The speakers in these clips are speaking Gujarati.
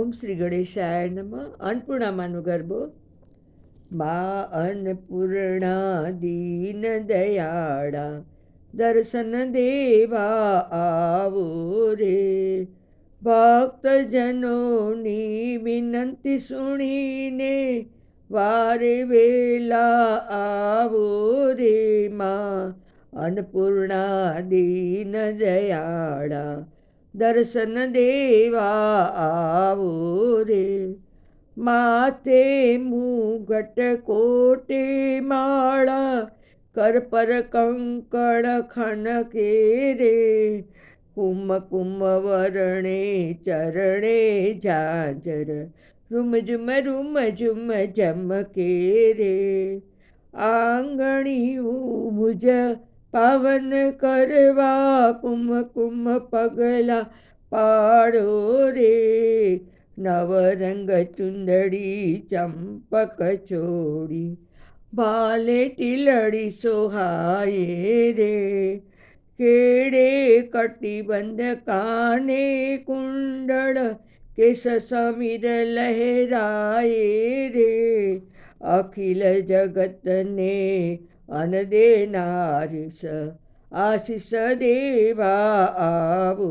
ઓમ શ્રી ગણેશાય નમઃ. અન્નપૂર્ણામાનો ગરબો. મા અન્નપૂર્ણા દીન દયાળા દર્શન દેવા આવો રે. ભક્તજનોની વિનંતી સુણીને વારે વેલા આવો રે. મા અન્નપૂર્ણા દીન દયાળા દર્શન દેવા આવો રે. માથે મુગટ કોટે માળા કર પર કંકણ ખનકે રે. કુમ વર્ણે ચરણે ઝાંઝર રૂમ ઝુમ ઝમકે રે. આંગણિયું મુજ પાવન કરવા કુમ પગલા પાડો રે. નવરંગ ચુંદડી ચંપક ચોડી ભાલે ટીલડી સોહાયે રે. કેડે કટિબંધ કાને કુંડળ કેસ સમીર લહેરાયે રે. અખિલ જગતને અન દેનારીશ આશીષ દેવા આવો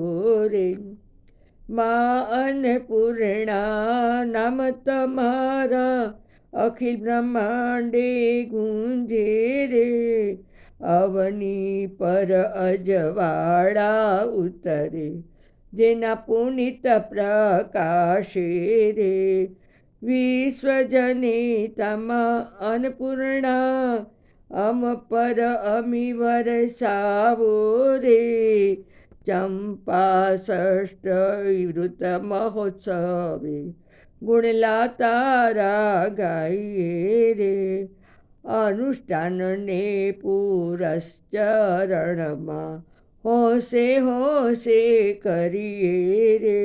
રે. મા અન્નપૂર્ણા નામ તમારા અખિલ બ્રહ્માંડે ગુંજે રે. અવની પર અજવાળા ઉતરે જેના પુનિત પ્રકાશે રે. વિશ્વજનિતામાં અન્નપૂર્ણા અમ પર અમી વરસાવો રે. ચંપા ષષ્ઠ વૃત મહોત્સવે ગુણલા તારા ગાઈએ રે. અનુષ્ઠાનને પુરશ્ચરણમાં હોશે કરીએ રે.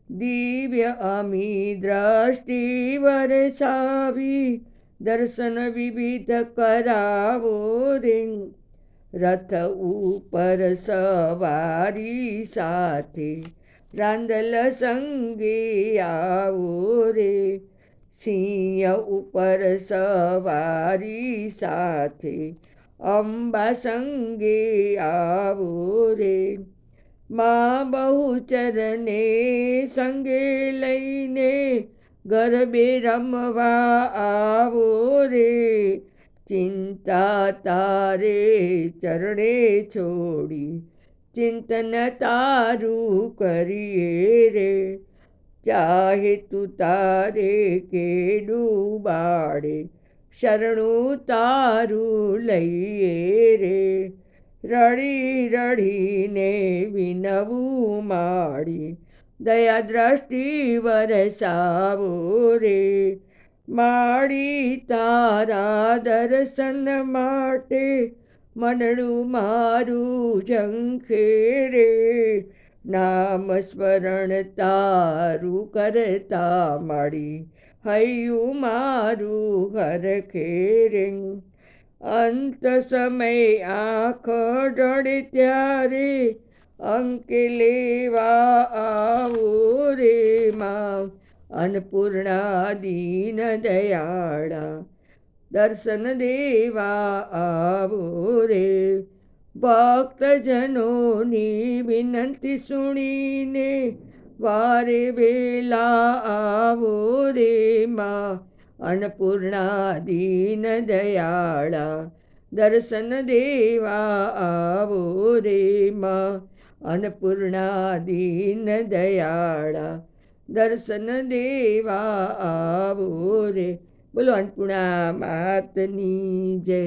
દિવ્ય અમી દ્રષ્ટિ વરસાવી દર્શન વિવિધ કરાવો રે. રથ ઉપર સવારી સાથે રાંદલ સંગે આવો રે. સિંહ ઉપર સવારી સાથે અંબા સંગે આવો રે. મા બહુચરને સંગે લઈને ગરબે રમવા આવો રે. ચિંતા તારે ચરણે છોડી ચિંતન તારું કરીએ રે. ચાહે તું તારે કેડું બાળે શરણું તારું લઈએ રે. રડી રડીને વિનવું માડી દયા દ્રષ્ટિ વરસાવો રે. માડી તારા દર્શન માટે મનડું મારું ઝંખે રે. નામ સ્મરણ તારું કરતા માડી હૈયું મારું હરખે રે. અંત સમય આંખ ડળે ત્યારે અંકે લેવા આવો રે. માં અન્નપૂર્ણા દીન દયાળા દર્શન દેવા આવો રે. ભક્તજનોની વિનંતી સુણીને વારે વેલા આવો રે. માં અન્નપૂર્ણા દીન દયાળા દર્શન દેવા આવો રે. માં અન્નપૂર્ણા દીન દયાળા દર્શન દેવા આવો રે. બોલો અન્નપૂર્ણા માતની જય.